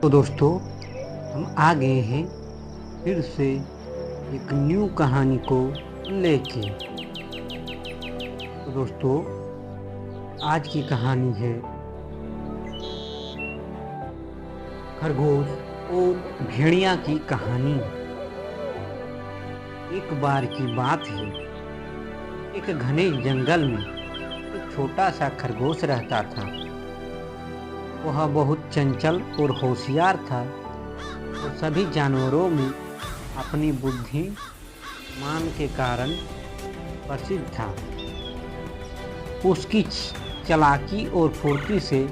तो दोस्तों, हम आ गए हैं फिर से एक न्यू कहानी को लेके। तो दोस्तों, आज की कहानी है खरगोश और भेड़िया की कहानी। एक बार की बात है, एक घने जंगल में एक छोटा सा खरगोश रहता था। वह बहुत चंचल और होशियार था और सभी जानवरों में अपनी बुद्धिमान के कारण प्रसिद्ध था। उसकी चालाकी और फुर्ती से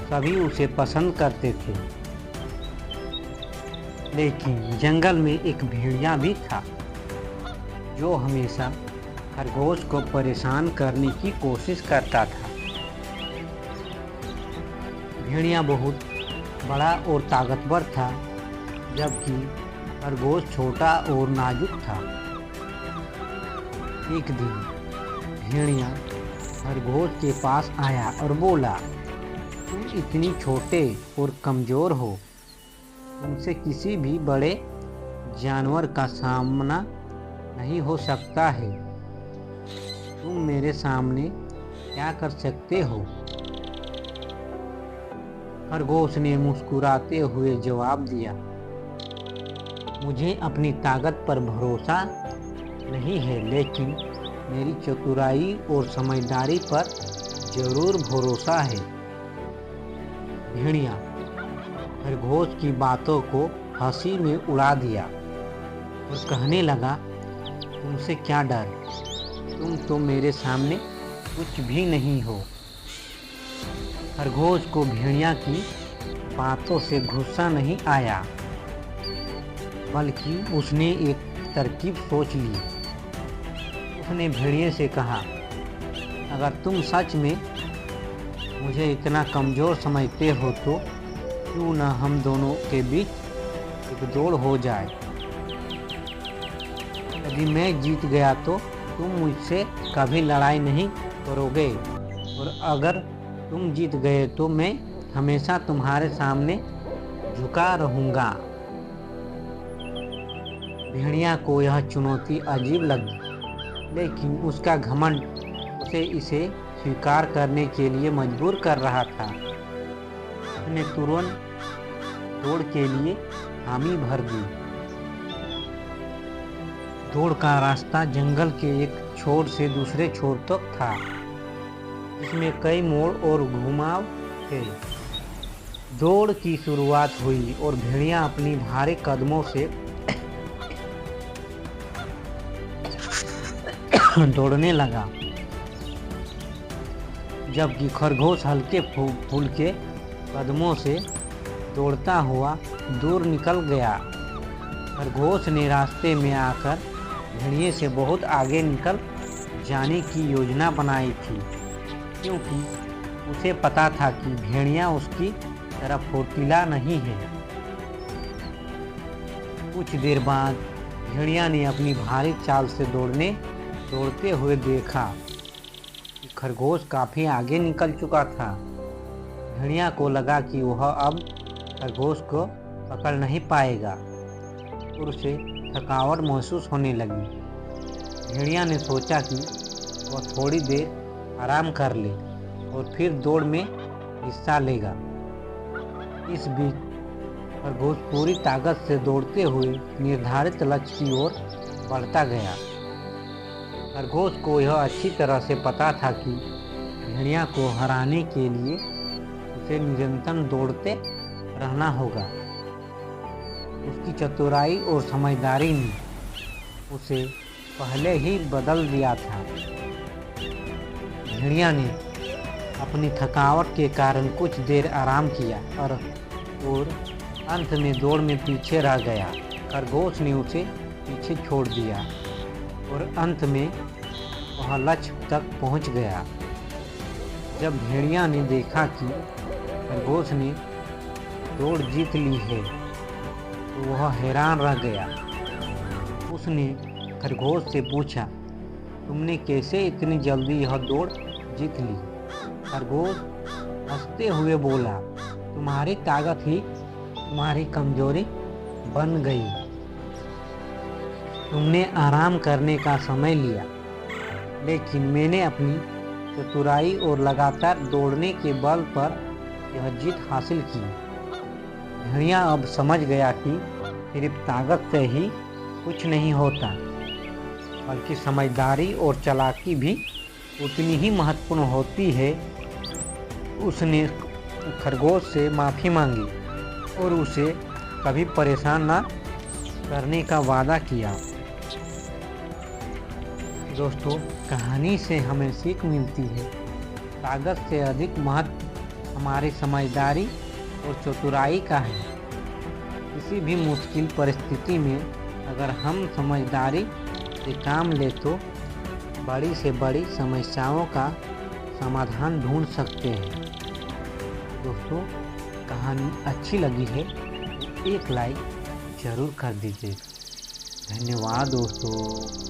सभी उसे पसंद करते थे। लेकिन जंगल में एक भेड़िया भी था जो हमेशा खरगोश को परेशान करने की कोशिश करता था। भेड़िया बहुत बड़ा और ताकतवर था, जबकि खरगोश छोटा और नाजुक था। एक दिन भेड़िया खरगोश के पास आया और बोला, तुम इतनी छोटे और कमज़ोर हो, तुमसे किसी भी बड़े जानवर का सामना नहीं हो सकता है। तुम मेरे सामने क्या कर सकते हो? खरगोश ने मुस्कुराते हुए जवाब दिया, मुझे अपनी ताकत पर भरोसा नहीं है, लेकिन मेरी चतुराई और समझदारी पर जरूर भरोसा है। भेड़िया खरगोश की बातों को हंसी में उड़ा दिया और कहने लगा, तुमसे क्या डर, तुम तो मेरे सामने कुछ भी नहीं हो। खरगोश को भेड़िया की बातों से गुस्सा नहीं आया, बल्कि उसने एक तरकीब सोच ली। उसने भेड़िए से कहा, अगर तुम सच में मुझे इतना कमज़ोर समझते हो तो क्यों न हम दोनों के बीच एक दौड़ हो जाए। यदि मैं जीत गया तो तुम मुझसे कभी लड़ाई नहीं करोगे, और अगर तुम जीत गए तो मैं हमेशा तुम्हारे सामने झुका रहूँगा। भेड़िया को यह चुनौती अजीब लगी, लेकिन उसका घमंड उसे इसे स्वीकार करने के लिए मजबूर कर रहा था। उसने तुरंत दौड़ के लिए हामी भर दी। दौड़ का रास्ता जंगल के एक छोर से दूसरे छोर तक था, जिसमें कई मोड़ और घुमाव थे। दौड़ की शुरुआत हुई और भेड़िया अपनी भारी कदमों से दौड़ने लगा, जबकि खरगोश हल्के फुल्के कदमों से दौड़ता हुआ दूर निकल गया। खरगोश ने रास्ते में आकर भेड़िए से बहुत आगे निकल जाने की योजना बनाई थी, क्योंकि उसे पता था कि भेड़िया उसकी तरह फुर्तीला नहीं है। कुछ देर बाद भेड़िया ने अपनी भारी चाल से दौड़ते हुए देखा कि खरगोश काफ़ी आगे निकल चुका था। भेड़िया को लगा कि वह अब खरगोश को पकड़ नहीं पाएगा और उसे थकावट महसूस होने लगी। भेड़िया ने सोचा कि वह थोड़ी देर आराम कर ले और फिर दौड़ में हिस्सा लेगा। इस बीच खरगोश पूरी ताकत से दौड़ते हुए निर्धारित लक्ष्य की ओर बढ़ता गया। खरगोश को यह अच्छी तरह से पता था कि भेड़िया को हराने के लिए उसे निरंतर दौड़ते रहना होगा। उसकी चतुराई और समझदारी ने उसे पहले ही बदल दिया था। भेड़िया ने अपनी थकावट के कारण कुछ देर आराम किया और अंत में दौड़ में पीछे रह गया। खरगोश ने उसे पीछे छोड़ दिया और अंत में वह लक्ष्य तक पहुंच गया। जब भेड़िया ने देखा कि खरगोश ने दौड़ जीत ली है, तो वह हैरान रह गया। उसने खरगोश से पूछा, तुमने कैसे इतनी जल्दी यह दौड़ जीत ली? खरगोश हंसते हुए बोला, तुम्हारी ताकत ही तुम्हारी कमजोरी बन गई। तुमने आराम करने का समय लिया, लेकिन मैंने अपनी चतुराई और लगातार दौड़ने के बल पर यह जीत हासिल की। भेड़िया अब समझ गया कि सिर्फ ताकत से ही कुछ नहीं होता, बल्कि समझदारी और चालाकी भी उतनी ही महत्वपूर्ण होती है। उसने खरगोश से माफ़ी मांगी और उसे कभी परेशान ना करने का वादा किया। दोस्तों, कहानी से हमें सीख मिलती है, ताकत से अधिक महत्व हमारी समझदारी और चतुराई का है। किसी भी मुश्किल परिस्थिति में अगर हम समझदारी से काम ले तो बड़ी से बड़ी समस्याओं का समाधान ढूंढ सकते हैं। दोस्तों, कहानी अच्छी लगी है तो एक लाइक ज़रूर कर दीजिए। धन्यवाद दोस्तों।